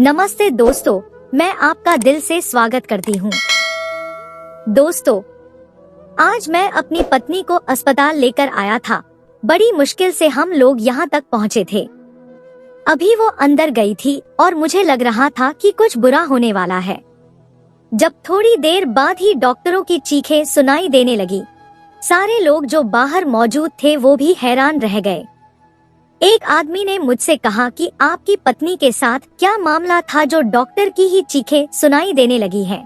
नमस्ते दोस्तों, मैं आपका दिल से स्वागत करती हूँ। दोस्तों, आज मैं अपनी पत्नी को अस्पताल लेकर आया था। बड़ी मुश्किल से हम लोग यहाँ तक पहुँचे थे। अभी वो अंदर गई थी और मुझे लग रहा था कि कुछ बुरा होने वाला है, जब थोड़ी देर बाद ही डॉक्टरों की चीखें सुनाई देने लगी। सारे लोग जो बाहर मौजूद थे वो भी हैरान रह गए। एक आदमी ने मुझसे कहा कि आपकी पत्नी के साथ क्या मामला था जो डॉक्टर की ही चीखें सुनाई देने लगी हैं।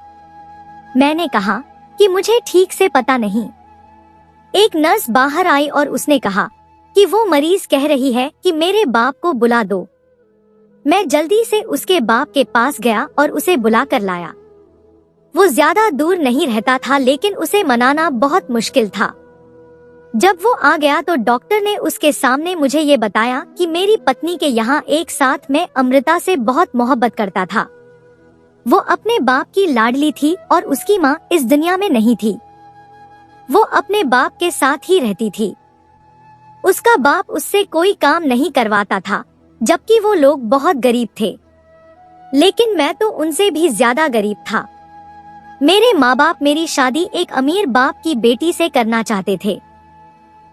मैंने कहा कि मुझे ठीक से पता नहीं। एक नर्स बाहर आई और उसने कहा कि वो मरीज कह रही है कि मेरे बाप को बुला दो। मैं जल्दी से उसके बाप के पास गया और उसे बुला कर लाया। वो ज्यादा दूर नहीं रहता था, लेकिन उसे मनाना बहुत मुश्किल था। जब वो आ गया तो डॉक्टर ने उसके सामने मुझे ये बताया कि मेरी पत्नी के यहाँ एक साथ में अमृता से बहुत मोहब्बत करता था। वो अपने बाप की लाडली थी और उसकी माँ इस दुनिया में नहीं थी। वो अपने बाप के साथ ही रहती थी। उसका बाप उससे कोई काम नहीं करवाता था, जबकि वो लोग बहुत गरीब थे। लेकिन मैं तो उनसे भी ज्यादा गरीब था। मेरे माँ बाप मेरी शादी एक अमीर बाप की बेटी से करना चाहते थे।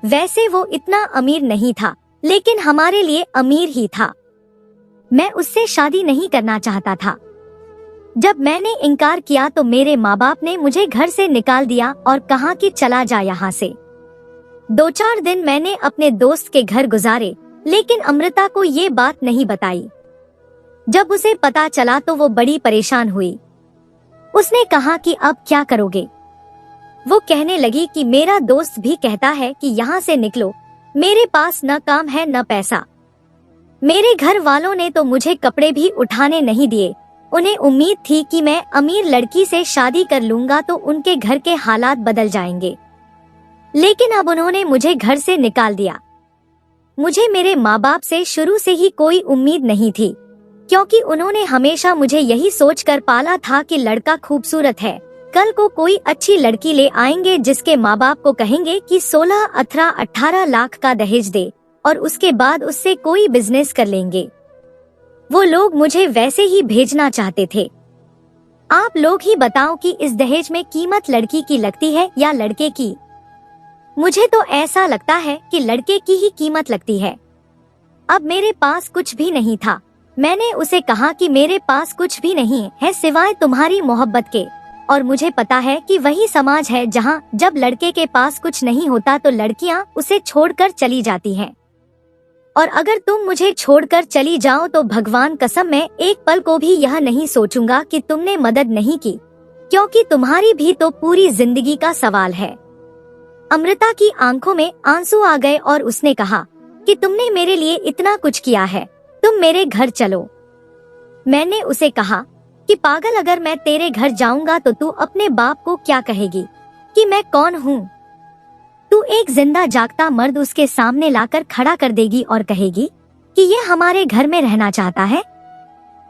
वैसे वो इतना अमीर नहीं था, लेकिन हमारे लिए अमीर ही था। मैं उससे शादी नहीं करना चाहता था। जब मैंने इनकार किया तो मेरे माँ बाप ने मुझे घर से निकाल दिया और कहा कि चला जा यहाँ से। 2-4 दिन मैंने अपने दोस्त के घर गुजारे, लेकिन अमृता को ये बात नहीं बताई। जब उसे पता चला तो वो बड़ी परेशान हुई। उसने कहा कि अब क्या करोगे? वो कहने लगी कि मेरा दोस्त भी कहता है कि यहाँ से निकलो, मेरे पास न काम है न पैसा। मेरे घर वालों ने तो मुझे कपड़े भी उठाने नहीं दिए। उन्हें उम्मीद थी कि मैं अमीर लड़की से शादी कर लूंगा तो उनके घर के हालात बदल जाएंगे, लेकिन अब उन्होंने मुझे घर से निकाल दिया। मुझे मेरे माँ बाप से शुरू से ही कोई उम्मीद नहीं थी, क्योंकि उन्होंने हमेशा मुझे यही सोचकर पाला था कि लड़का खूबसूरत है, कल को कोई अच्छी लड़की ले आएंगे जिसके माँ बाप को कहेंगे कि 16, 18 लाख का दहेज दे और उसके बाद उससे कोई बिजनेस कर लेंगे। वो लोग मुझे वैसे ही भेजना चाहते थे। आप लोग ही बताओ कि इस दहेज में कीमत लड़की की लगती है या लड़के की? मुझे तो ऐसा लगता है कि लड़के की ही कीमत लगती है। अब मेरे पास कुछ भी नहीं था। मैंने उसे कहा कि मेरे पास कुछ भी नहीं है सिवाय तुम्हारी मोहब्बत के, और मुझे पता है कि वही समाज है जहाँ जब लड़के के पास कुछ नहीं होता तो लड़कियाँ उसे छोड़कर चली जाती हैं। और अगर तुम मुझे छोड़कर चली जाओ तो भगवान कसम मैं एक पल को भी यह नहीं सोचूंगा कि तुमने मदद नहीं की, क्योंकि तुम्हारी भी तो पूरी जिंदगी का सवाल है। अमृता की आंखों में आंसू आ गए और उसने कहा कि तुमने मेरे लिए इतना कुछ किया है, तुम मेरे घर चलो। मैंने उसे कहा कि पागल, अगर मैं तेरे घर जाऊंगा तो तू अपने बाप को क्या कहेगी कि मैं कौन हूँ? तू एक जिंदा जागता मर्द उसके सामने लाकर खड़ा कर देगी और कहेगी कि ये हमारे घर में रहना चाहता है।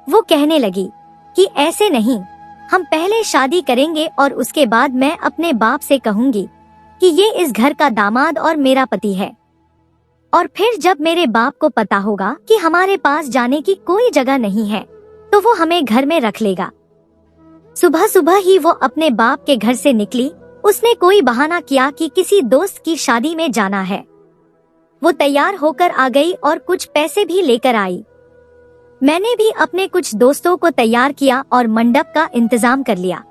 वो कहने लगी कि ऐसे नहीं, हम पहले शादी करेंगे और उसके बाद मैं अपने बाप से कहूंगी कि ये इस घर का दामाद और मेरा पति है, और फिर जब मेरे बाप को पता होगा कि हमारे पास जाने की कोई जगह नहीं है तो वो हमें घर में रख लेगा। सुबह सुबह ही वो अपने बाप के घर से निकली। उसने कोई बहाना किया कि किसी दोस्त की शादी में जाना है। वो तैयार होकर आ गई और कुछ पैसे भी लेकर आई। मैंने भी अपने कुछ दोस्तों को तैयार किया और मंडप का इंतजाम कर लिया।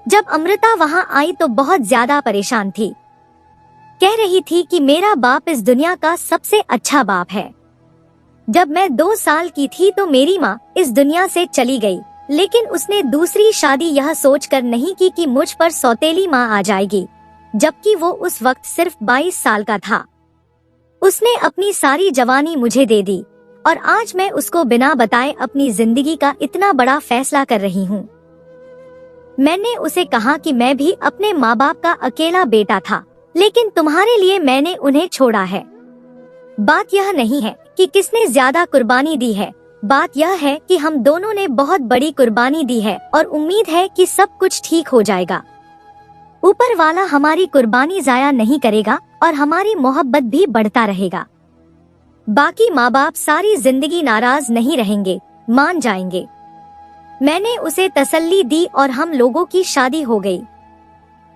जब अमृता वहाँ आई तो बहुत ज्यादा परेशान थी। कह रही थी कि मेरा बाप इस दुनिया का सबसे अच्छा बाप है। जब मैं 2 साल की थी तो मेरी माँ इस दुनिया से चली गई, लेकिन उसने दूसरी शादी यह सोचकर नहीं की कि मुझ पर सौतेली माँ आ जाएगी, जबकि वो उस वक्त सिर्फ 22 साल का था। उसने अपनी सारी जवानी मुझे दे दी और आज मैं उसको बिना बताए अपनी जिंदगी का इतना बड़ा फैसला कर रही हूँ। मैंने उसे कहा कि मैं भी अपने माँ बाप का अकेला बेटा था, लेकिन तुम्हारे लिए मैंने उन्हें छोड़ा है। बात यह नहीं है कि किसने ज्यादा कुर्बानी दी है, बात यह है कि हम दोनों ने बहुत बड़ी कुर्बानी दी है और उम्मीद है कि सब कुछ ठीक हो जाएगा। ऊपर वाला हमारी कुर्बानी जाया नहीं करेगा और हमारी मोहब्बत भी बढ़ता रहेगा। बाकी माँ बाप सारी जिंदगी नाराज नहीं रहेंगे, मान जाएंगे। मैंने उसे तसल्ली दी और हम लोगों की शादी हो गई।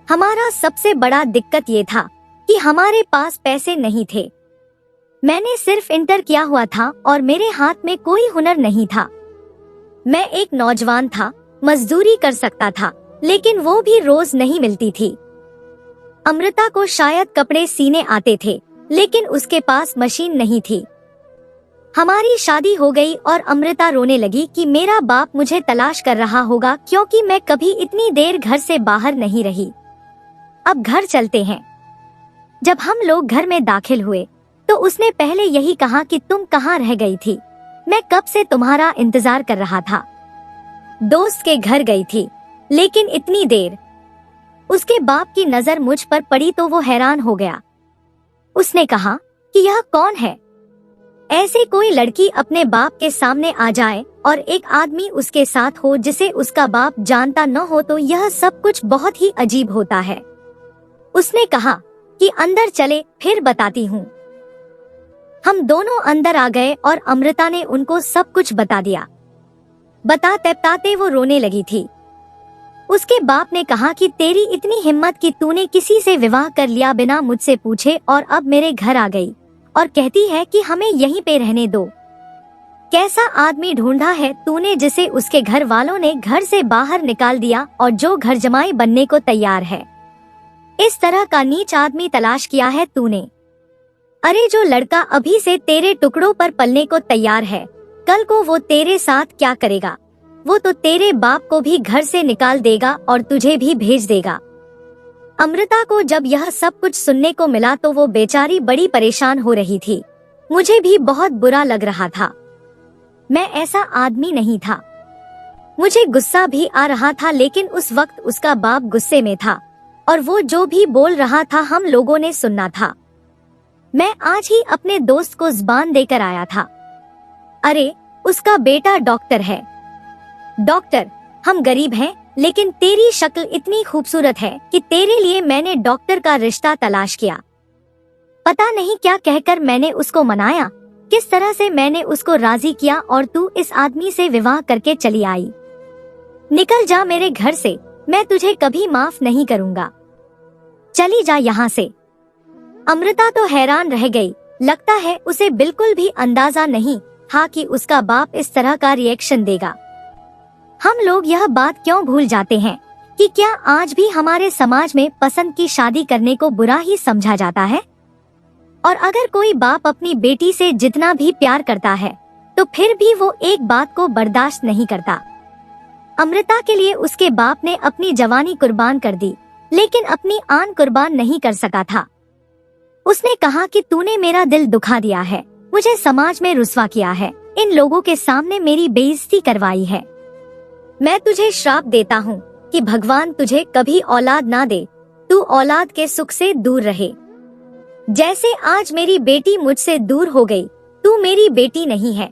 हमारा सबसे बड़ा दिक्कत ये था कि हमारे पास पैसे नहीं थे। मैंने सिर्फ इंटर किया हुआ था और मेरे हाथ में कोई हुनर नहीं था। मैं एक नौजवान था, मजदूरी कर सकता था, लेकिन वो भी रोज नहीं मिलती थी। अमृता को शायद कपड़े सीने आते थे, लेकिन उसके पास मशीन नहीं थी। हमारी शादी हो गई और अमृता रोने लगी कि मेरा बाप मुझे तलाश कर रहा होगा क्योंकि मैं कभी इतनी देर घर से बाहर नहीं रही। अब घर चलते हैं। जब हम लोग घर में दाखिल हुए तो उसने पहले यही कहा कि तुम कहाँ रह गई थी, मैं कब से तुम्हारा इंतजार कर रहा था। दोस्त के घर गई थी, लेकिन इतनी देर। उसके बाप की नजर मुझ पर पड़ी तो वो हैरान हो गया। उसने कहा कि यह कौन है? ऐसे कोई लड़की अपने बाप के सामने आ जाए और एक आदमी उसके साथ हो जिसे उसका बाप जानता न हो तो यह सब कुछ बहुत ही अजीब होता है। उसने कहा कि अंदर चले, फिर बताती हूँ। हम दोनों अंदर आ गए और अमृता ने उनको सब कुछ बता दिया। बताते बताते वो रोने लगी थी। उसके बाप ने कहा कि तेरी इतनी हिम्मत कि तूने किसी से विवाह कर लिया बिना मुझसे पूछे और अब मेरे घर आ गई और कहती है कि हमें यहीं पे रहने दो। कैसा आदमी ढूंढा है तूने जिसे उसके घर वालों ने घर से बाहर निकाल दिया और जो घर जमाई बनने को तैयार है। इस तरह का नीच आदमी तलाश किया है तूने। अरे जो लड़का अभी से तेरे टुकड़ों पर पलने को तैयार है, कल को वो तेरे साथ क्या करेगा? वो तो तेरे बाप को भी घर से निकाल देगा और तुझे भी भेज देगा। अमृता को जब यह सब कुछ सुनने को मिला तो वो बेचारी बड़ी परेशान हो रही थी। मुझे भी बहुत बुरा लग रहा था। मैं ऐसा आदमी नहीं था। मुझे गुस्सा भी आ रहा था, लेकिन उस वक्त उसका बाप गुस्से में था और वो जो भी बोल रहा था हम लोगों ने सुनना था। मैं आज ही अपने दोस्त को जुबान देकर आया था। अरे उसका बेटा डॉक्टर है। डॉक्टर, हम गरीब हैं, लेकिन तेरी शक्ल इतनी खूबसूरत है कि तेरे लिए मैंने डॉक्टर का रिश्ता तलाश किया। पता नहीं क्या कहकर मैंने उसको मनाया, किस तरह से मैंने उसको राजी किया और तू इस आदमी से विवाह करके चली आई। निकल जा मेरे घर से, मैं तुझे कभी माफ नहीं करूंगा। चली जा यहाँ से। अमृता तो हैरान रह गई। लगता है उसे बिल्कुल भी अंदाजा नहीं था कि उसका बाप इस तरह का रिएक्शन देगा। हम लोग यह बात क्यों भूल जाते हैं कि क्या आज भी हमारे समाज में पसंद की शादी करने को बुरा ही समझा जाता है? और अगर कोई बाप अपनी बेटी से जितना भी प्यार करता है तो फिर भी वो एक बात को बर्दाश्त नहीं करता। अमृता के लिए उसके बाप ने अपनी जवानी कुर्बान कर दी, लेकिन अपनी आन कुर्बान नहीं कर सका था। उसने कहा कि तूने मेरा दिल दुखा दिया है, मुझे समाज में रुस्वा किया है, इन लोगों के सामने मेरी बेइज्जती करवाई है। मैं तुझे श्राप देता हूँ कि भगवान तुझे कभी औलाद ना दे, तू औलाद के सुख से दूर रहे। जैसे आज मेरी बेटी मुझसे दूर हो गई, तू मेरी बेटी नहीं है,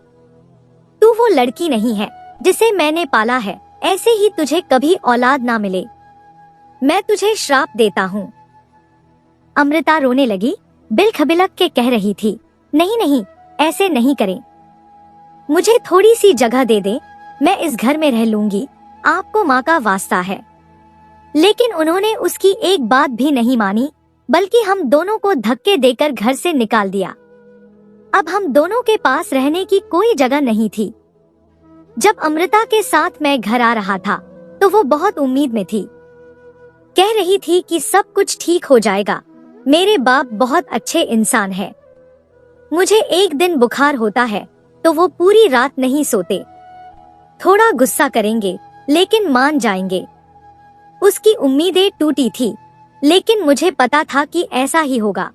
तू वो लड़की नहीं है जिसे मैंने पाला है, ऐसे ही तुझे कभी औलाद ना मिले। मैं तुझे श्राप देता हूँ। अमृता रोने लगी, बिलखबिलक के कह रही थी, नहीं नहीं, ऐसे नहीं करें, मुझे थोड़ी सी जगह दे दे, मैं इस घर में रह लूंगी, आपको माँ का वास्ता है। लेकिन उन्होंने उसकी एक बात भी नहीं मानी, बल्कि हम दोनों को धक्के देकर घर से निकाल दिया। अब हम दोनों के पास रहने की कोई जगह नहीं थी। जब अमृता के साथ मैं घर आ रहा था तो वो बहुत उम्मीद में थी। कह रही थी कि सब कुछ ठीक हो जाएगा, मेरे बाप बहुत अच्छे इंसान है। मुझे एक दिन बुखार होता है तो वो पूरी रात नहीं सोते, थोड़ा गुस्सा करेंगे लेकिन मान जाएंगे। उसकी उम्मीदें टूटी थी, लेकिन मुझे पता था कि ऐसा ही होगा।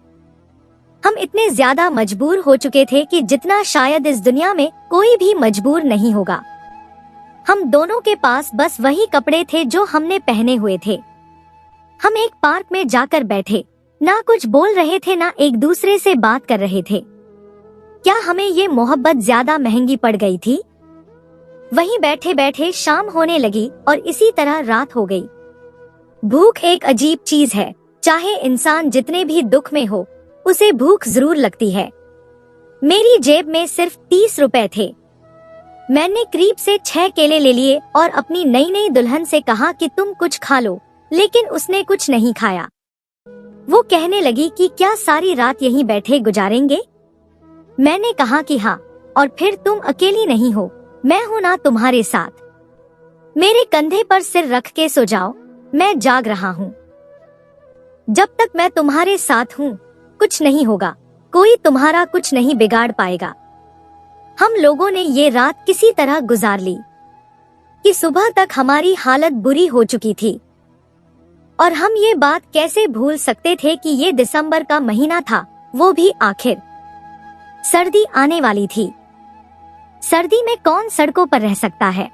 हम इतने ज्यादा मजबूर हो चुके थे कि जितना शायद इस दुनिया में कोई भी मजबूर नहीं होगा। हम दोनों के पास बस वही कपड़े थे जो हमने पहने हुए थे। हम एक पार्क में जाकर बैठे, ना कुछ बोल रहे थे ना एक दूसरे से बात कर रहे थे। क्या हमें ये मोहब्बत ज्यादा महंगी पड़ गई थी? वहीं बैठे बैठे शाम होने लगी और इसी तरह रात हो गई। भूख एक अजीब चीज है, चाहे इंसान जितने भी दुख में हो, उसे भूख जरूर लगती है। मेरी जेब में सिर्फ 30 रुपए थे। मैंने करीब से 6 केले ले लिए और अपनी नई नई दुल्हन से कहा कि तुम कुछ खा लो, लेकिन उसने कुछ नहीं खाया। वो कहने लगी कि क्या सारी रात यहीं बैठे गुजारेंगे? मैंने कहा कि हाँ, और फिर तुम अकेली नहीं हो, मैं हूँ ना तुम्हारे साथ। मेरे कंधे पर सिर रख के सो जाओ, मैं जाग रहा हूँ। जब तक मैं तुम्हारे साथ हूँ कुछ नहीं होगा, कोई तुम्हारा कुछ नहीं बिगाड़ पाएगा। हम लोगों ने ये रात किसी तरह गुजार ली कि सुबह तक हमारी हालत बुरी हो चुकी थी, और हम ये बात कैसे भूल सकते थे कि ये दिसंबर का महीना था, वो भी आखिर। सर्दी आने वाली थी। सर्दी में कौन सड़कों पर रह सकता है?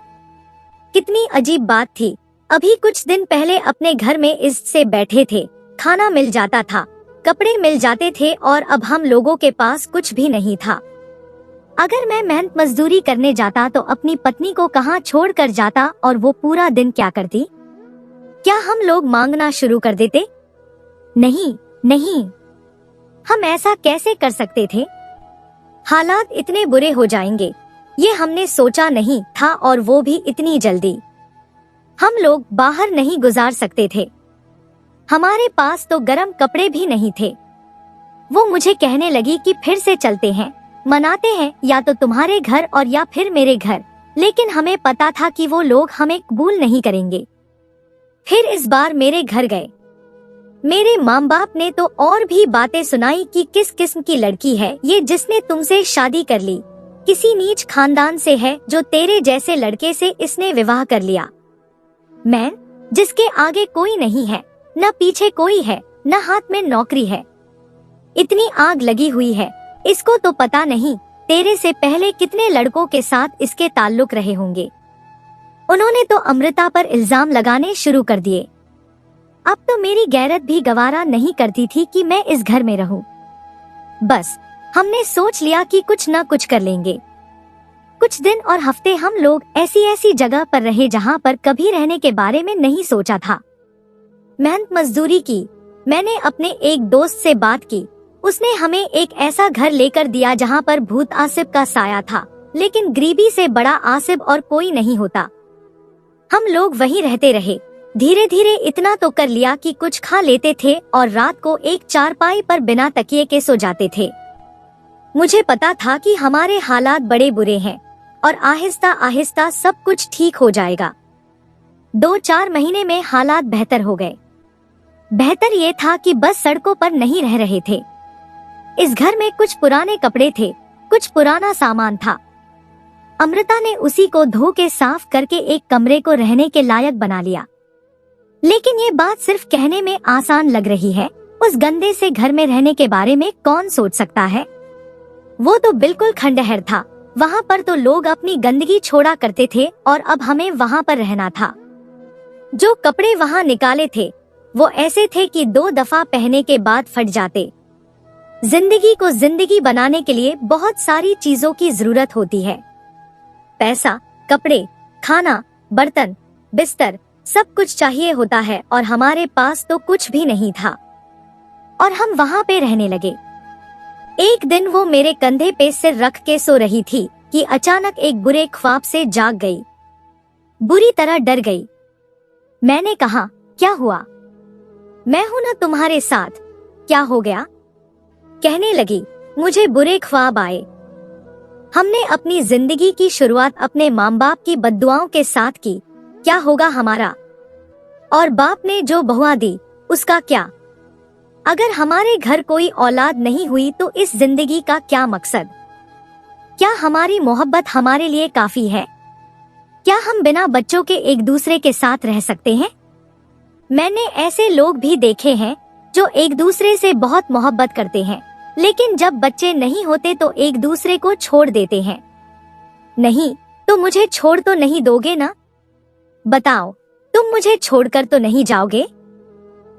कितनी अजीब बात थी। अभी कुछ दिन पहले अपने घर में इससे बैठे थे, खाना मिल जाता था, कपड़े मिल जाते थे, और अब हम लोगों के पास कुछ भी नहीं था। अगर मैं मेहनत मजदूरी करने जाता तो अपनी पत्नी को कहाँ छोड़ कर जाता, और वो पूरा दिन क्या करती? क्या हम लोग मांगना शुरू कर देते? नहीं नहीं, हम ऐसा कैसे कर सकते थे? हालात इतने बुरे हो जाएंगे ये हमने सोचा नहीं था, और वो भी इतनी जल्दी। हम लोग बाहर नहीं गुजार सकते थे, हमारे पास तो गर्म कपड़े भी नहीं थे। वो मुझे कहने लगी कि फिर से चलते हैं, मनाते हैं, या तो तुम्हारे घर और या फिर मेरे घर। लेकिन हमें पता था कि वो लोग हमें कबूल नहीं करेंगे। फिर इस बार मेरे घर गए। मेरे माँ बाप ने तो और भी बातें सुनाई कि किस किस्म की लड़की है ये जिसने तुमसे शादी कर ली, किसी नीच खानदान से है जो तेरे जैसे लड़के से इसने विवाह कर लिया। मैं, जिसके आगे कोई नहीं है, न पीछे कोई है, न हाथ में नौकरी है, इतनी आग लगी हुई है, इसको तो पता नहीं तेरे से पहले कितने लड़कों के साथ इसके ताल्लुक रहे होंगे। उन्होंने तो अमृता पर इल्जाम लगाने शुरू कर दिए। अब तो मेरी गैरत भी गवारा नहीं करती थी कि मैं इस घर में रहूं। बस हमने सोच लिया कि कुछ न कुछ कर लेंगे। कुछ दिन और हफ्ते हम लोग ऐसी ऐसी जगह पर रहे जहां पर कभी रहने के बारे में नहीं सोचा था। मेहनत मजदूरी की। मैंने अपने एक दोस्त से बात की, उसने हमें एक ऐसा घर लेकर दिया जहां पर भूत आसिफ का साया था, लेकिन गरीबी से बड़ा आसिफ और कोई नहीं होता। हम लोग वहीं रहते रहे। धीरे धीरे इतना तो कर लिया कि कुछ खा लेते थे और रात को एक चारपाई पर बिना तकिए के सो जाते थे। मुझे पता था कि हमारे हालात बड़े बुरे हैं और आहिस्ता आहिस्ता सब कुछ ठीक हो जाएगा। 2-4 महीने में हालात बेहतर हो गए। बेहतर ये था कि बस सड़कों पर नहीं रह रहे थे। इस घर में कुछ पुराने कपड़े थे, कुछ पुराना सामान था। अमृता ने उसी को धो के साफ करके एक कमरे को रहने के लायक बना लिया। लेकिन ये बात सिर्फ कहने में आसान लग रही है। उस गंदे से घर में रहने के बारे में कौन सोच सकता है? वो तो बिल्कुल खंडहर था। वहाँ पर तो लोग अपनी गंदगी छोड़ा करते थे और अब हमें वहाँ पर रहना था। जो कपड़े वहाँ निकाले थे वो ऐसे थे कि 2 दफा पहनने के बाद फट जाते। जिंदगी को जिंदगी बनाने के लिए बहुत सारी चीजों की जरूरत होती है। पैसा, कपड़े, खाना, बर्तन, बिस्तर, सब कुछ चाहिए होता है, और हमारे पास तो कुछ भी नहीं था और हम वहाँ पे रहने लगे। एक दिन वो मेरे कंधे पे सिर रख के सो रही थी कि अचानक एक बुरे ख्वाब से जाग गई। बुरी तरह डर गई। मैंने कहा, क्या हुआ? मैं हूं ना तुम्हारे साथ, क्या हो गया? कहने लगी, मुझे बुरे ख्वाब आए। हमने अपनी जिंदगी की शुरुआत अपने माँ बाप की बद्दुआओं के साथ की, क्या होगा हमारा? और बाप ने जो बहुआ दी उसका क्या? अगर हमारे घर कोई औलाद नहीं हुई तो इस जिंदगी का क्या मकसद? क्या हमारी मोहब्बत हमारे लिए काफी है? क्या हम बिना बच्चों के एक दूसरे के साथ रह सकते हैं? मैंने ऐसे लोग भी देखे हैं जो एक दूसरे से बहुत मोहब्बत करते हैं, लेकिन जब बच्चे नहीं होते तो एक दूसरे को छोड़ देते हैं। नहीं तो मुझे छोड़ तो नहीं दोगे ना? बताओ, तुम मुझे छोड़कर तो नहीं जाओगे?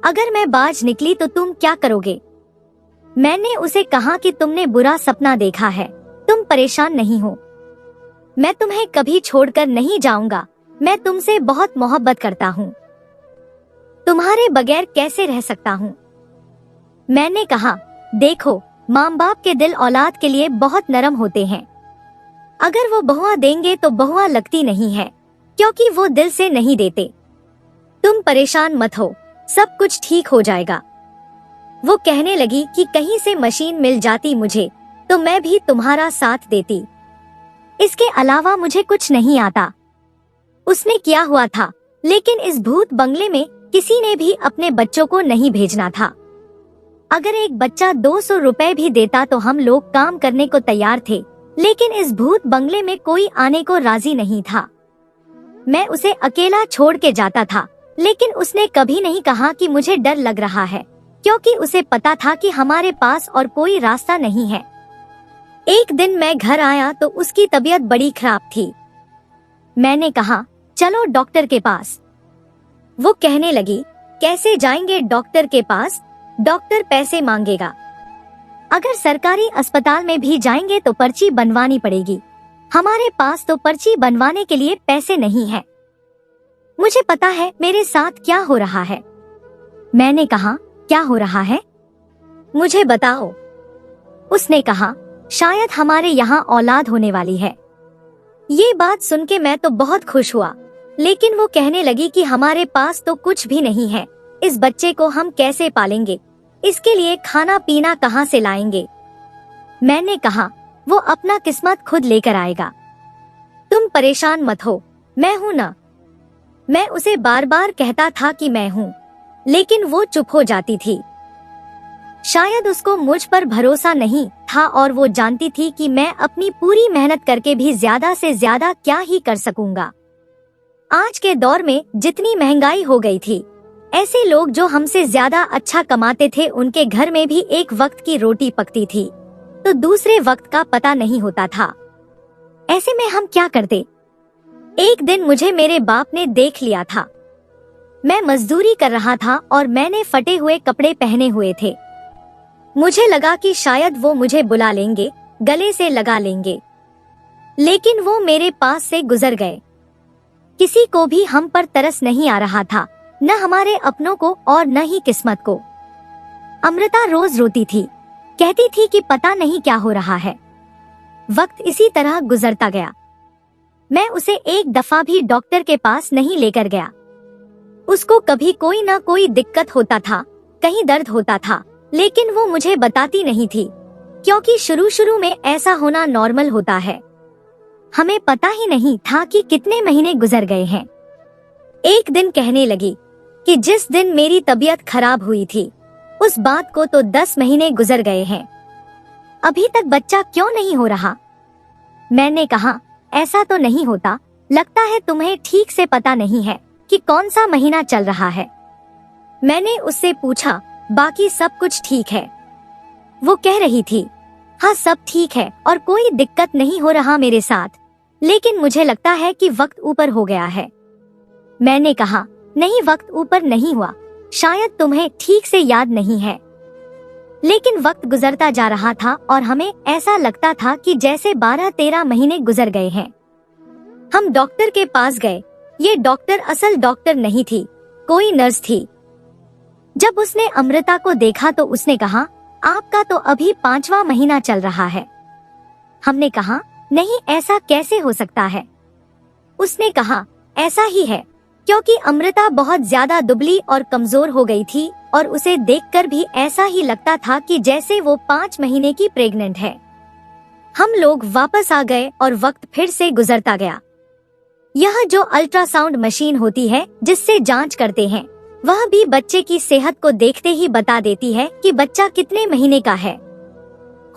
अगर मैं बाज निकली तो तुम क्या करोगे? मैंने उसे कहा कि तुमने बुरा सपना देखा है, तुम परेशान नहीं हो। मैं तुम्हें कभी छोड़कर नहीं जाऊंगा, मैं तुमसे बहुत मोहब्बत करता हूँ। तुम्हारे बगैर कैसे रह सकता हूँ? मैंने कहा, देखो, माँ बाप के दिल औलाद के लिए बहुत नरम होते हैं। अगर वो बहुआ देंगे तो बहुआ लगती नहीं है, क्योंकि वो दिल से नहीं देते। तुम परेशान मत हो, सब कुछ ठीक हो जाएगा। वो कहने लगी कि कहीं से मशीन मिल जाती मुझे तो मैं भी तुम्हारा साथ देती। इसके अलावा मुझे कुछ नहीं आता। उसने किया हुआ था, लेकिन इस भूत बंगले में किसी ने भी अपने बच्चों को नहीं भेजना था। अगर एक बच्चा 200 रुपए भी देता तो हम लोग काम करने को तैयार थे, लेकिन इस भूत बंगले में कोई आने को राजी नहीं था। मैं उसे अकेला छोड़ के जाता था, लेकिन उसने कभी नहीं कहा कि मुझे डर लग रहा है, क्योंकि उसे पता था कि हमारे पास और कोई रास्ता नहीं है। एक दिन मैं घर आया तो उसकी तबीयत बड़ी खराब थी। मैंने कहा, चलो डॉक्टर के पास। वो कहने लगी, कैसे जाएंगे डॉक्टर के पास, डॉक्टर पैसे मांगेगा। अगर सरकारी अस्पताल में भी जाएंगे तो पर्ची बनवानी पड़ेगी। हमारे पास तो पर्ची बनवाने के लिए पैसे नहीं है। मुझे पता है मेरे साथ क्या हो रहा है। मैंने कहा, क्या हो रहा है, मुझे बताओ। उसने कहा, शायद हमारे यहाँ औलाद होने वाली है। ये बात सुन के मैं तो बहुत खुश हुआ, लेकिन वो कहने लगी कि हमारे पास तो कुछ भी नहीं है, इस बच्चे को हम कैसे पालेंगे, इसके लिए खाना पीना कहाँ से लाएंगे। मैंने कहा, वो अपना किस्मत खुद लेकर आएगा, तुम परेशान मत हो, मैं हूँ ना। मैं उसे बार बार कहता था कि मैं हूँ, लेकिन वो चुप हो जाती थी। शायद उसको मुझ पर भरोसा नहीं था और वो जानती थी कि मैं अपनी पूरी मेहनत करके भी ज्यादा से ज्यादा क्या ही कर सकूंगा। आज के दौर में जितनी महंगाई हो गई थी, ऐसे लोग जो हमसे ज्यादा अच्छा कमाते थे उनके घर में भी एक वक्त की रोटी पकती थी तो दूसरे वक्त का पता नहीं होता था। ऐसे में हम क्या करते। एक दिन मुझे मेरे बाप ने देख लिया था। मैं मजदूरी कर रहा था और मैंने फटे हुए कपड़े पहने हुए थे। मुझे लगा कि शायद वो मुझे बुला लेंगे, गले से लगा लेंगे, लेकिन वो मेरे पास से गुजर गए। किसी को भी हम पर तरस नहीं आ रहा था, न हमारे अपनों को और न ही किस्मत को। अमृता रोज रोती थी, कहती थी कि पता नहीं क्या हो रहा है। वक्त इसी तरह गुजरता गया। मैं उसे एक दफा भी डॉक्टर के पास नहीं लेकर गया। उसको कभी कोई ना कोई दिक्कत होता था, कहीं दर्द होता था, लेकिन वो मुझे बताती नहीं थी, क्योंकि शुरू शुरू में ऐसा होना नॉर्मल होता है। हमें पता ही नहीं था कि कितने महीने गुजर गए हैं। एक दिन कहने लगी कि जिस दिन मेरी तबीयत खराब हुई थी, उस बात को तो 10 महीने गुजर गए हैं, अभी तक बच्चा क्यों नहीं हो रहा। मैंने कहा, ऐसा तो नहीं होता, लगता है तुम्हें ठीक से पता नहीं है कि कौन सा महीना चल रहा है। मैंने उससे पूछा, बाकी सब कुछ ठीक है। वो कह रही थी, हाँ सब ठीक है और कोई दिक्कत नहीं हो रहा मेरे साथ, लेकिन मुझे लगता है कि वक्त ऊपर हो गया है। मैंने कहा, नहीं वक्त ऊपर नहीं हुआ, शायद तुम्हें ठीक से याद नहीं है। लेकिन वक्त गुजरता जा रहा था और हमें ऐसा लगता था कि जैसे 12-13 महीने गुजर गए हैं। हम डॉक्टर के पास गए। ये डॉक्टर असल डॉक्टर नहीं थी, कोई नर्स थी। जब उसने अमृता को देखा तो उसने कहा, आपका तो अभी 5वां महीना चल रहा है। हमने कहा, नहीं ऐसा कैसे हो सकता है। उसने कहा, ऐसा ही है, क्योंकि अमृता बहुत ज्यादा दुबली और कमजोर हो गई थी और उसे देखकर भी ऐसा ही लगता था कि जैसे वो 5 महीने की प्रेग्नेंट है। हम लोग वापस आ गए और वक्त फिर से गुजरता गया। यह जो अल्ट्रासाउंड मशीन होती है जिससे जांच करते हैं, वह भी बच्चे की सेहत को देखते ही बता देती है कि बच्चा कितने महीने का है।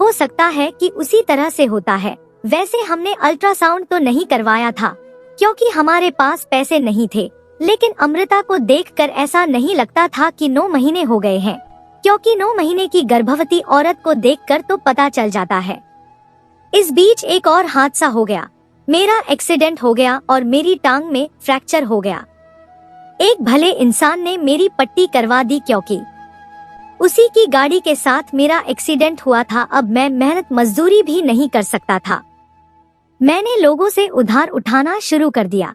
हो सकता है कि उसी तरह से होता है। वैसे हमने अल्ट्रासाउंड तो नहीं करवाया था, क्योंकि हमारे पास पैसे नहीं थे, लेकिन अमृता को देखकर ऐसा नहीं लगता था कि 9 महीने हो गए हैं, क्योंकि 9 महीने की गर्भवती औरत को देखकर तो पता चल जाता है। इस बीच एक और हादसा हो गया। मेरा एक्सीडेंट हो गया और मेरी टांग में फ्रैक्चर हो गया। एक भले इंसान ने मेरी पट्टी करवा दी, क्योंकि उसी की गाड़ी के साथ मेरा एक्सीडेंट हुआ था। अब मैं मेहनत मजदूरी भी नहीं कर सकता था। मैंने लोगों से उधार उठाना शुरू कर दिया।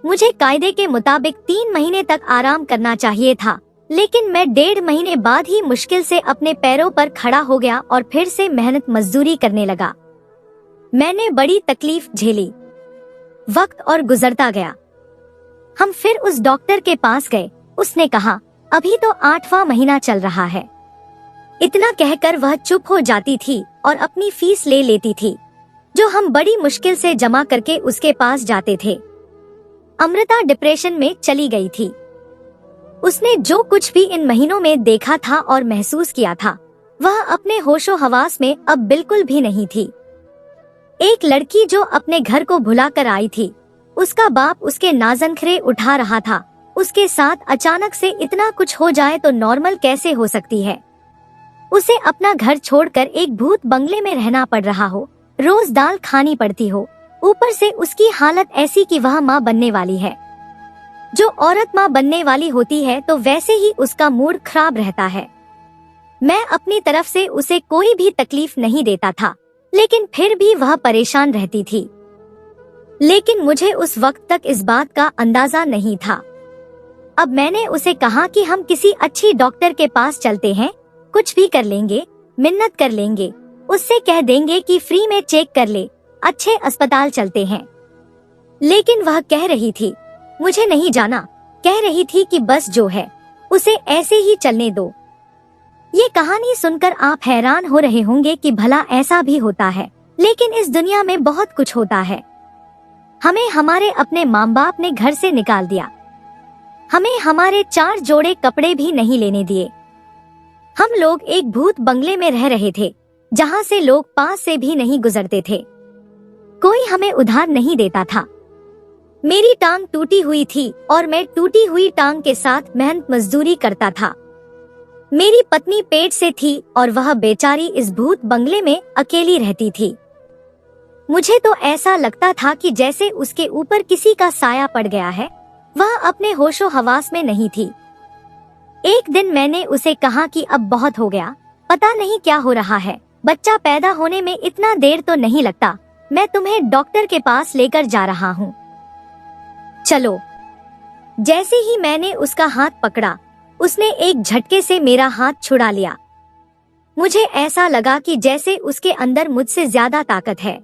मुझे कायदे के मुताबिक 3 महीने तक आराम करना चाहिए था, लेकिन मैं 1.5 महीने बाद ही मुश्किल से अपने पैरों पर खड़ा हो गया और फिर से मेहनत मजदूरी करने लगा। मैंने बड़ी तकलीफ झेली। वक्त और गुजरता गया। हम फिर उस डॉक्टर के पास गए। उसने कहा, अभी तो 8वां महीना चल रहा है। इतना कहकर वह चुप हो जाती थी और अपनी फीस ले लेती थी, जो हम बड़ी मुश्किल से जमा करके उसके पास जाते थे। अमृता डिप्रेशन में चली गई थी। उसने जो कुछ भी इन महीनों में देखा था और महसूस किया था, वह अपने होशो हवास में अब बिल्कुल भी नहीं थी। एक लड़की जो अपने घर को भुला कर आई थी, उसका बाप उसके नाज़नखरे उठा रहा था। उसके साथ अचानक से इतना कुछ हो जाए तो नॉर्मल कैसे हो सकती है। उसे अपना घर छोड़कर एक भूत बंगले में रहना पड़ रहा हो, रोज दाल खानी पड़ती हो, ऊपर से उसकी हालत ऐसी कि वह माँ बनने वाली है। जो औरत माँ बनने वाली होती है तो वैसे ही उसका मूड खराब रहता है। मैं अपनी तरफ से उसे कोई भी तकलीफ नहीं देता था, लेकिन फिर भी वह परेशान रहती थी। लेकिन मुझे उस वक्त तक इस बात का अंदाजा नहीं था। अब मैंने उसे कहा कि हम किसी अच्छी डॉक्टर के पास चलते हैं, कुछ भी कर लेंगे, मिन्नत कर लेंगे, उससे कह देंगे कि फ्री में चेक कर ले, अच्छे अस्पताल चलते हैं। लेकिन वह कह रही थी, मुझे नहीं जाना। कह रही थी कि बस जो है उसे ऐसे ही चलने दो। ये कहानी सुनकर आप हैरान हो रहे होंगे कि भला ऐसा भी होता है, लेकिन इस दुनिया में बहुत कुछ होता है। हमें हमारे अपने माँ बाप ने घर से निकाल दिया। हमें हमारे 4 जोड़े कपड़े भी नहीं लेने दिए। हम लोग एक भूत बंगले में रह रहे थे, जहाँ से लोग पास से भी नहीं गुजरते थे। कोई हमें उधार नहीं देता था। मेरी टांग टूटी हुई थी और मैं टूटी हुई टांग के साथ मेहनत मजदूरी करता था। मेरी पत्नी पेट से थी और वह बेचारी इस भूत बंगले में अकेली रहती थी। मुझे तो ऐसा लगता था कि जैसे उसके ऊपर किसी का साया पड़ गया है। वह अपने होशो हवास में नहीं थी। एक दिन मैंने उसे कहा कि अब बहुत हो गया, पता नहीं क्या हो रहा है, बच्चा पैदा होने में इतना देर तो नहीं लगता। मैं तुम्हें डॉक्टर के पास लेकर जा रहा हूँ, चलो। जैसे ही मैंने उसका हाथ पकड़ा, उसने एक झटके से मेरा हाथ छुड़ा लिया। मुझे ऐसा लगा कि जैसे उसके अंदर मुझसे ज्यादा ताकत है।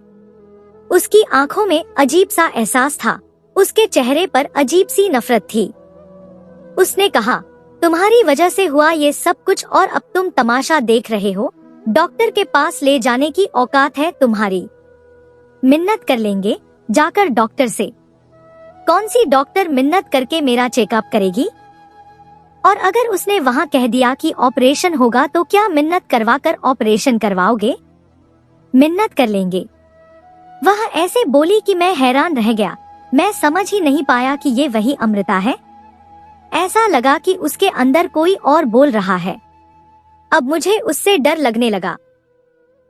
उसकी आंखों में अजीब सा एहसास था, उसके चेहरे पर अजीब सी नफरत थी। उसने कहा, तुम्हारी वजह से हुआ ये सब कुछ और अब तुम तमाशा देख रहे हो। डॉक्टर के पास ले जाने की औकात है तुम्हारी। मिन्नत कर लेंगे जाकर डॉक्टर से। कौन सी डॉक्टर मिन्नत करके मेरा चेकअप करेगी? और अगर उसने वहाँ कह दिया कि ऑपरेशन होगा तो क्या मिन्नत करवा कर ऑपरेशन करवाओगे? मिन्नत कर लेंगे। वह ऐसे बोली कि मैं हैरान रह गया। मैं समझ ही नहीं पाया कि ये वही अमृता है। ऐसा लगा कि उसके अंदर कोई और बोल रहा है। अब मुझे उससे डर लगने लगा।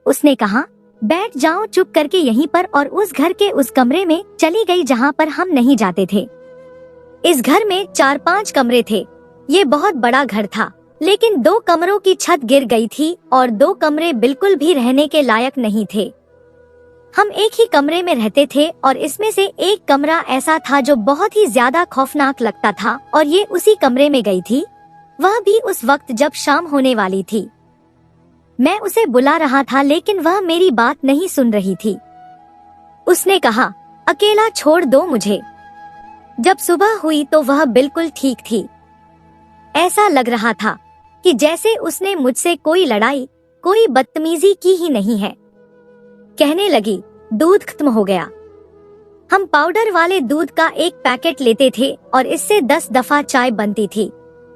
उसने कहा, बैठ जाओ चुप करके यहीं पर, और उस घर के उस कमरे में चली गई जहाँ पर हम नहीं जाते थे। इस घर में 4-5 कमरे थे। ये बहुत बड़ा घर था, लेकिन 2 कमरों की छत गिर गई थी और 2 कमरे बिल्कुल भी रहने के लायक नहीं थे। हम एक ही कमरे में रहते थे और इसमें से एक कमरा ऐसा था जो बहुत ही ज्यादा खौफनाक लगता था, और ये उसी कमरे में गई थी, वह भी उस वक्त जब शाम होने वाली थी। मैं उसे बुला रहा था लेकिन वह मेरी बात नहीं सुन रही थी। उसने कहा, अकेला छोड़ दो मुझे। जब सुबह हुई तो वह बिल्कुल ठीक थी। ऐसा लग रहा था कि जैसे उसने मुझसे कोई लड़ाई, कोई बदतमीजी की ही नहीं है। कहने लगी, दूध खत्म हो गया। हम पाउडर वाले दूध का एक पैकेट लेते थे और इससे 10 दफा चाय बनती थी,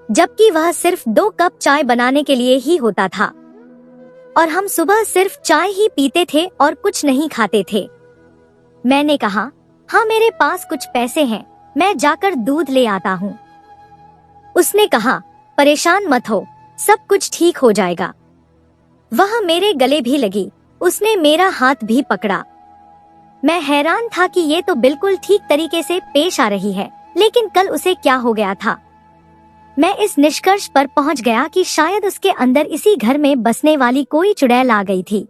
जबकि वह सिर्फ 2 कप चाय बनाने के लिए ही होता था। और हम सुबह सिर्फ चाय ही पीते थे और कुछ नहीं खाते थे। मैंने कहा, हाँ मेरे पास कुछ पैसे हैं, मैं जाकर दूध ले आता हूँ। उसने कहा, परेशान मत हो, सब कुछ ठीक हो जाएगा। वह मेरे गले भी लगी। उसने मेरा हाथ भी पकड़ा। मैं हैरान था कि ये तो बिल्कुल ठीक तरीके से पेश आ रही है, लेकिन कल उसे क्या हो गया था। मैं इस निष्कर्ष पर पहुंच गया कि शायद उसके अंदर इसी घर में बसने वाली कोई चुड़ैल आ गई थी,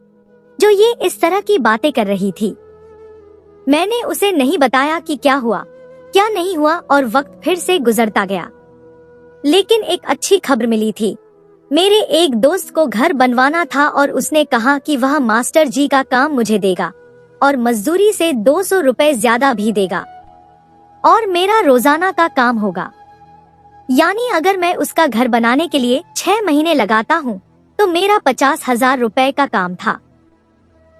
जो ये इस तरह की बातें कर रही थी। मैंने उसे नहीं बताया कि क्या हुआ, क्या नहीं हुआ, और वक्त फिर से गुजरता गया। लेकिन एक अच्छी खबर मिली थी। मेरे एक दोस्त को घर बनवाना था और उसने कहा कि वह मास्टर जी का काम मुझे देगा। और मजदूरी से 200 रुपए ज्यादा भी देगा और मेरा रोजाना का काम होगा। यानी अगर मैं उसका घर बनाने के लिए 6 महीने लगाता हूँ तो मेरा 50,000 रुपए का काम था।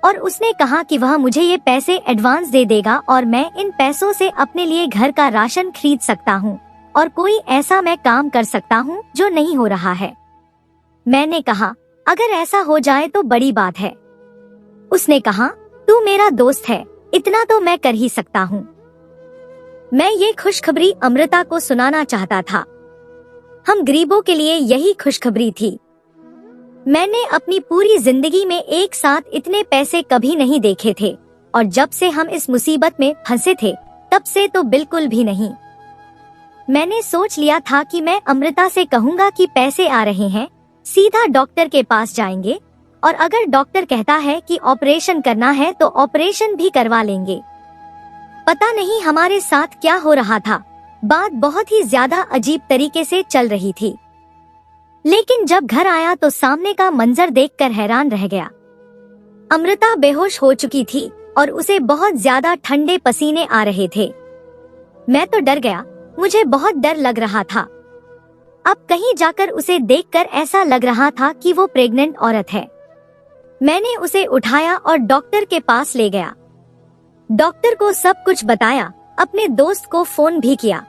और उसने कहा कि वह मुझे ये पैसे एडवांस दे देगा और मैं इन पैसों से अपने लिए घर का राशन खरीद सकता हूँ और कोई ऐसा मैं काम कर सकता हूँ जो नहीं हो रहा है। मैंने कहा अगर ऐसा हो जाए तो बड़ी बात है। उसने कहा तू मेरा दोस्त है, इतना तो मैं कर ही सकता हूँ। मैं ये खुशखबरी अमृता को सुनाना चाहता था। हम गरीबों के लिए यही खुशखबरी थी। मैंने अपनी पूरी जिंदगी में एक साथ इतने पैसे कभी नहीं देखे थे और जब से हम इस मुसीबत में फंसे थे तब से तो बिल्कुल भी नहीं। मैंने सोच लिया था कि मैं अमृता से कहूँगा कि पैसे आ रहे हैं, सीधा डॉक्टर के पास जाएंगे और अगर डॉक्टर कहता है कि ऑपरेशन करना है तो ऑपरेशन भी करवा लेंगे। पता नहीं हमारे साथ क्या हो रहा था, बात बहुत ही ज्यादा अजीब तरीके से चल रही थी। लेकिन जब घर आया तो सामने का मंजर देखकर हैरान रह गया। अमृता बेहोश हो चुकी थी और उसे बहुत ज्यादा ठंडे पसीने आ रहे थे। मैं तो डर गया, मुझे बहुत डर लग रहा था। अब कहीं जाकर उसे देखकर ऐसा लग रहा था कि वो प्रेग्नेंट औरत है। मैंने उसे उठाया और डॉक्टर के पास ले गया। डॉक्टर को सब कुछ बताया, अपने दोस्त को फोन भी किया।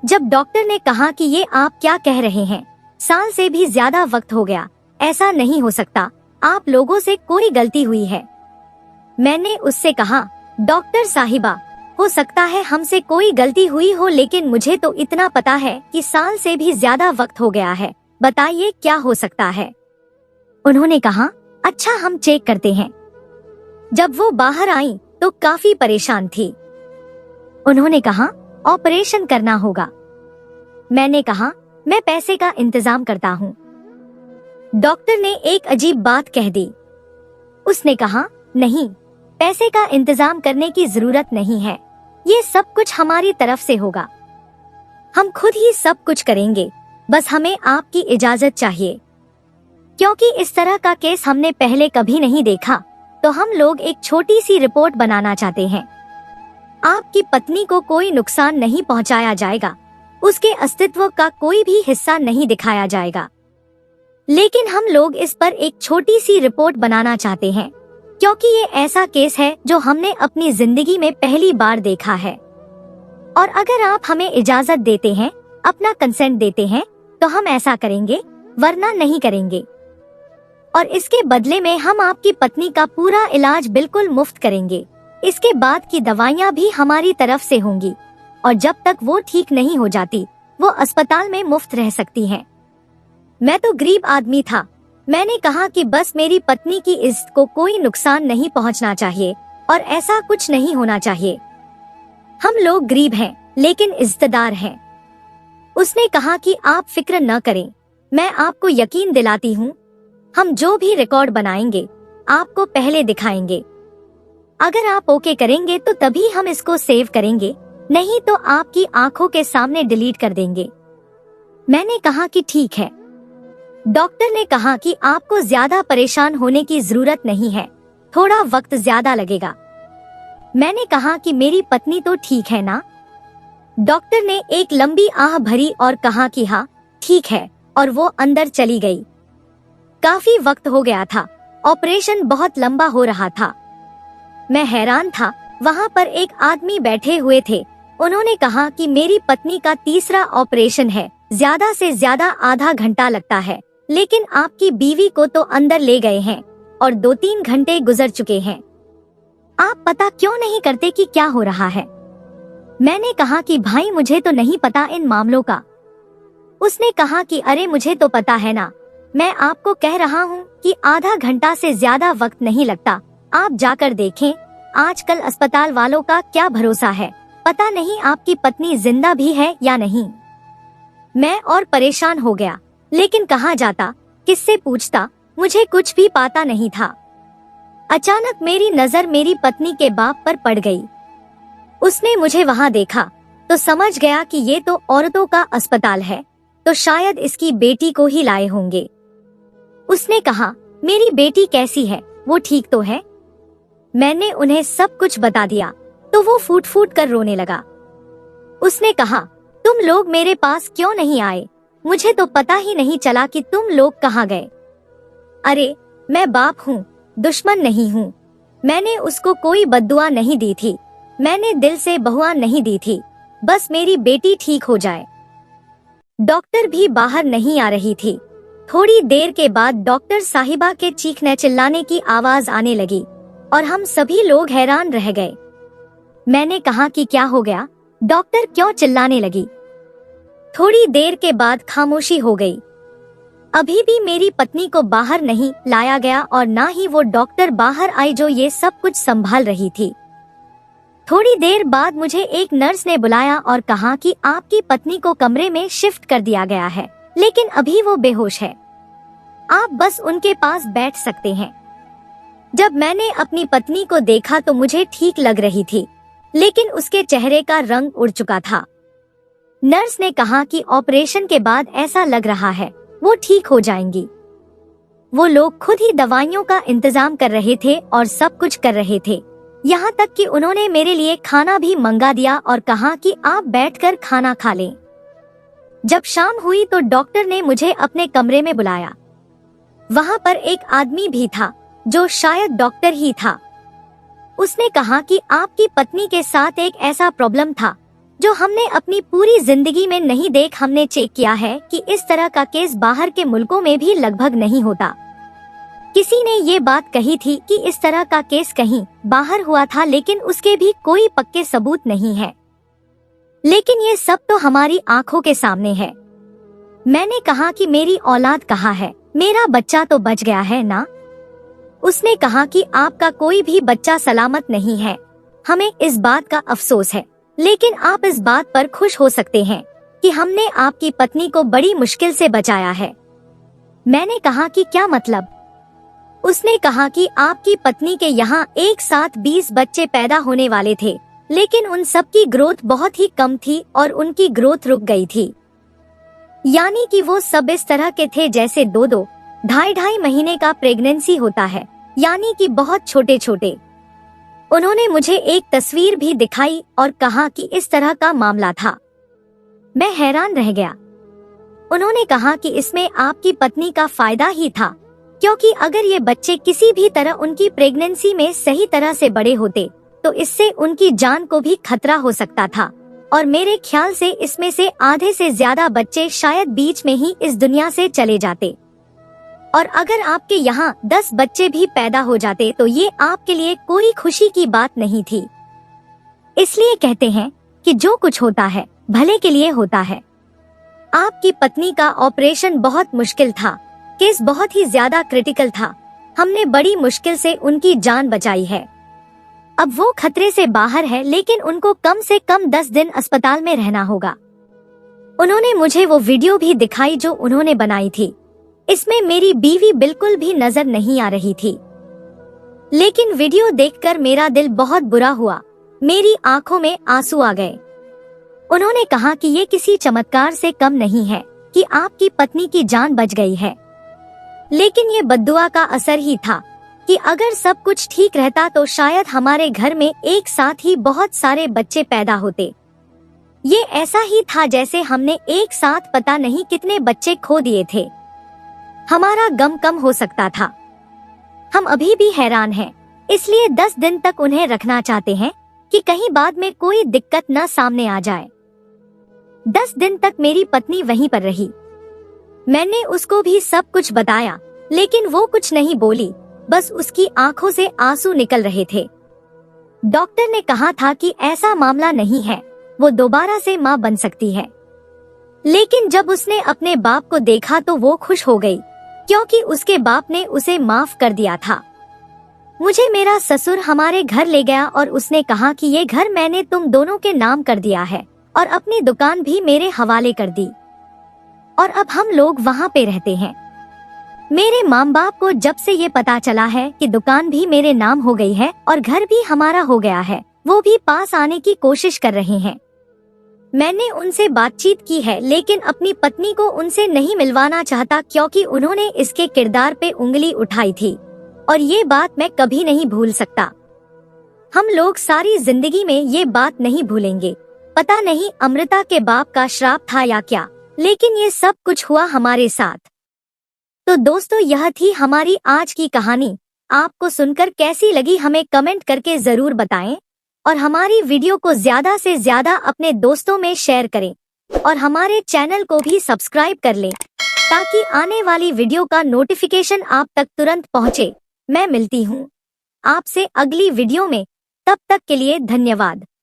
जब डॉक्टर ने कहा कि ये आप क्या कह रहे हैं, साल से भी ज्यादा वक्त हो गया, ऐसा नहीं हो सकता, आप लोगों से कोई गलती हुई है। मैंने उससे कहा डॉक्टर साहिबा, हो सकता है हमसे कोई गलती हुई हो लेकिन मुझे तो इतना पता है कि साल से भी ज्यादा वक्त हो गया है, बताइए क्या हो सकता है। उन्होंने कहा अच्छा हम चेक करते हैं। जब वो बाहर आई तो काफी परेशान थी। उन्होंने कहा ऑपरेशन करना होगा। मैंने कहा मैं पैसे का इंतजाम करता हूँ। डॉक्टर ने एक अजीब बात कह दी। उसने कहा नहीं, पैसे का इंतजाम करने की जरूरत नहीं है, ये सब कुछ हमारी तरफ से होगा, हम खुद ही सब कुछ करेंगे, बस हमें आपकी इजाजत चाहिए। क्योंकि इस तरह का केस हमने पहले कभी नहीं देखा तो हम लोग एक छोटी सी रिपोर्ट बनाना चाहते हैं। आपकी पत्नी को कोई नुकसान नहीं पहुंचाया जाएगा, उसके अस्तित्व का कोई भी हिस्सा नहीं दिखाया जाएगा, लेकिन हम लोग इस पर एक छोटी सी रिपोर्ट बनाना चाहते हैं क्योंकि ये ऐसा केस है जो हमने अपनी जिंदगी में पहली बार देखा है। और अगर आप हमें इजाजत देते हैं, अपना कंसेंट देते हैं तो हम ऐसा करेंगे, वरना नहीं करेंगे। और इसके बदले में हम आपकी पत्नी का पूरा इलाज बिल्कुल मुफ्त करेंगे। इसके बाद की दवाइयाँ भी हमारी तरफ से होंगी और जब तक वो ठीक नहीं हो जाती वो अस्पताल में मुफ्त रह सकती हैं। मैं तो गरीब आदमी था। मैंने कहा कि बस मेरी पत्नी की इज्जत को कोई नुकसान नहीं पहुंचना चाहिए और ऐसा कुछ नहीं होना चाहिए। हम लोग गरीब हैं लेकिन इज्जतदार हैं। उसने कहा कि आप फिक्र न करें, मैं आपको यकीन दिलाती हूँ, हम जो भी रिकॉर्ड बनाएंगे आपको पहले दिखाएंगे। अगर आप ओके करेंगे तो तभी हम इसको सेव करेंगे, नहीं तो आपकी आंखों के सामने डिलीट कर देंगे। मैंने कहा कि ठीक है। डॉक्टर ने कहा कि आपको ज्यादा परेशान होने की जरूरत नहीं है, थोड़ा वक्त ज्यादा लगेगा। मैंने कहा कि मेरी पत्नी तो ठीक है ना? डॉक्टर ने एक लंबी आह भरी और कहा कि हाँ ठीक है, और वो अंदर चली गई। काफी वक्त हो गया था, ऑपरेशन बहुत लंबा हो रहा था। मैं हैरान था, वहाँ पर एक आदमी बैठे हुए थे। उन्होंने कहा कि मेरी पत्नी का तीसरा ऑपरेशन है, ज्यादा से ज्यादा आधा घंटा लगता है, लेकिन आपकी बीवी को तो अंदर ले गए हैं और 2-3 घंटे गुजर चुके हैं। आप पता क्यों नहीं करते कि क्या हो रहा है? मैंने कहा कि भाई मुझे तो नहीं पता इन मामलों का। उसने कहा कि अरे मुझे तो पता है ना, मैं आपको कह रहा हूँ कि आधा घंटा से ज्यादा वक्त नहीं लगता। आप जाकर देखें, आजकल अस्पताल वालों का क्या भरोसा है, पता नहीं आपकी पत्नी जिंदा भी है या नहीं। मैं और परेशान हो गया, लेकिन कहाँ जाता, किससे पूछता, मुझे कुछ भी पता नहीं था। अचानक मेरी नजर मेरी पत्नी के बाप पर पड़ गई। उसने मुझे वहाँ देखा तो समझ गया कि ये तो औरतों का अस्पताल है, तो शायद इसकी बेटी को ही लाए होंगे। उसने कहा मेरी बेटी कैसी है, वो ठीक तो है? मैंने उन्हें सब कुछ बता दिया तो वो फूट फूट कर रोने लगा। उसने कहा, तुम लोग मेरे पास क्यों नहीं आए? मुझे तो पता ही नहीं चला कि तुम लोग कहाँ गए। अरे मैं बाप हूँ, दुश्मन नहीं हूँ। मैंने उसको कोई बद्दुआ नहीं दी थी, मैंने दिल से बहुआ नहीं दी थी, बस मेरी बेटी ठीक हो जाए। डॉक्टर भी बाहर नहीं आ रही थी। थोड़ी देर के बाद डॉक्टर साहिबा के चीखने चिल्लाने की आवाज आने लगी और हम सभी लोग हैरान रह गए। मैंने कहा कि क्या हो गया, डॉक्टर क्यों चिल्लाने लगी? थोड़ी देर के बाद खामोशी हो गई। अभी भी मेरी पत्नी को बाहर नहीं लाया गया और ना ही वो डॉक्टर बाहर आई जो ये सब कुछ संभाल रही थी। थोड़ी देर बाद मुझे एक नर्स ने बुलाया और कहा कि आपकी पत्नी को कमरे में शिफ्ट कर दिया गया है, लेकिन अभी वो बेहोश है, आप बस उनके पास बैठ सकते हैं। जब मैंने अपनी पत्नी को देखा तो मुझे ठीक लग रही थी, लेकिन उसके चेहरे का रंग उड़ चुका था। नर्स ने कहा कि ऑपरेशन के बाद ऐसा लग रहा है वो ठीक हो जाएंगी। वो लोग खुद ही दवाइयों का इंतजाम कर रहे थे और सब कुछ कर रहे थे, यहाँ तक कि उन्होंने मेरे लिए खाना भी मंगा दिया और कहा कि आप बैठकर खाना खा लें। जब शाम हुई तो डॉक्टर ने मुझे अपने कमरे में बुलाया। वहाँ पर एक आदमी भी था जो शायद डॉक्टर ही था। उसने कहा कि आपकी पत्नी के साथ एक ऐसा प्रॉब्लम था जो हमने अपनी पूरी जिंदगी में नहीं देख। हमने चेक किया है कि इस तरह का केस बाहर के मुल्कों में भी लगभग नहीं होता। किसी ने ये बात कही थी कि इस तरह का केस कहीं बाहर हुआ था, लेकिन उसके भी कोई पक्के सबूत नहीं है। लेकिन ये सब तो हमारी आंखों के सामने है। मैंने कहा कि मेरी औलाद कहाँ है, मेरा बच्चा तो बच गया है ना? उसने कहा कि आपका कोई भी बच्चा सलामत नहीं है, हमें इस बात का अफसोस है, लेकिन आप इस बात पर खुश हो सकते हैं कि हमने आपकी पत्नी को बड़ी मुश्किल से बचाया है। मैंने कहा कि क्या मतलब? उसने कहा कि आपकी पत्नी के यहाँ एक साथ 20 बच्चे पैदा होने वाले थे, लेकिन उन सब की ग्रोथ बहुत ही कम थी और उनकी ग्रोथ रुक गई थी। यानी कि वो सब इस तरह के थे जैसे 2-2, 2.5 महीने का प्रेगनेंसी होता है, यानी कि बहुत छोटे छोटे। उन्होंने मुझे एक तस्वीर भी दिखाई और कहा कि इस तरह का मामला था। मैं हैरान रह गया। उन्होंने कहा कि इसमें आपकी पत्नी का फायदा ही था, क्योंकि अगर ये बच्चे किसी भी तरह उनकी प्रेगनेंसी में सही तरह से बड़े होते तो इससे उनकी जान को भी खतरा हो सकता था, और मेरे ख्याल से इसमें से आधे से ज्यादा बच्चे शायद बीच में ही इस दुनिया से चले जाते। और अगर आपके यहाँ 10 बच्चे भी पैदा हो जाते तो ये आपके लिए कोई खुशी की बात नहीं थी। इसलिए कहते हैं कि जो कुछ होता है भले के लिए होता है। आपकी पत्नी का ऑपरेशन बहुत मुश्किल था, केस बहुत ही ज्यादा क्रिटिकल था। हमने बड़ी मुश्किल से उनकी जान बचाई है। अब वो खतरे से बाहर है, लेकिन उनको कम से कम 10 दिन अस्पताल में रहना होगा। उन्होंने मुझे वो वीडियो भी दिखाई जो उन्होंने बनाई थी। इसमें मेरी बीवी बिल्कुल भी नजर नहीं आ रही थी, लेकिन वीडियो देखकर मेरा दिल बहुत बुरा हुआ, मेरी आंखों में आंसू आ गए। उन्होंने कहा कि ये किसी चमत्कार से कम नहीं है कि आपकी पत्नी की जान बच गई है, लेकिन ये बद्दुआ का असर ही था कि अगर सब कुछ ठीक रहता तो शायद हमारे घर में एक साथ ही बहुत सारे बच्चे पैदा होते। ये ऐसा ही था जैसे हमने एक साथ पता नहीं कितने बच्चे खो दिए थे। हमारा गम कम हो सकता था। हम अभी भी हैरान हैं, इसलिए 10 दिन तक उन्हें रखना चाहते हैं कि कहीं बाद में कोई दिक्कत न सामने आ जाए। 10 दिन तक मेरी पत्नी वहीं पर रही। मैंने उसको भी सब कुछ बताया, लेकिन वो कुछ नहीं बोली, बस उसकी आंखों से आंसू निकल रहे थे। डॉक्टर ने कहा था कि ऐसा मामला नहीं है, वो दोबारा से माँ बन सकती है। लेकिन जब उसने अपने बाप को देखा तो वो खुश हो गई, क्योंकि उसके बाप ने उसे माफ कर दिया था। मुझे मेरा ससुर हमारे घर ले गया और उसने कहा कि ये घर मैंने तुम दोनों के नाम कर दिया है और अपनी दुकान भी मेरे हवाले कर दी, और अब हम लोग वहाँ पे रहते हैं। मेरे माँ बाप को जब से ये पता चला है कि दुकान भी मेरे नाम हो गई है और घर भी हमारा हो गया है, वो भी पास आने की कोशिश कर रहे हैं। मैंने उनसे बातचीत की है, लेकिन अपनी पत्नी को उनसे नहीं मिलवाना चाहता, क्योंकि उन्होंने इसके किरदार पे उंगली उठाई थी और ये बात मैं कभी नहीं भूल सकता। हम लोग सारी जिंदगी में ये बात नहीं भूलेंगे। पता नहीं अमृता के बाप का श्राप था या क्या, लेकिन ये सब कुछ हुआ हमारे साथ। तो दोस्तों, यह थी हमारी आज की कहानी। आपको सुनकर कैसी लगी हमें कमेंट करके जरूर बताएं, और हमारी वीडियो को ज्यादा से ज्यादा अपने दोस्तों में शेयर करें, और हमारे चैनल को भी सब्सक्राइब कर लें ताकि आने वाली वीडियो का नोटिफिकेशन आप तक तुरंत पहुंचे। मैं मिलती हूं आपसे अगली वीडियो में, तब तक के लिए धन्यवाद।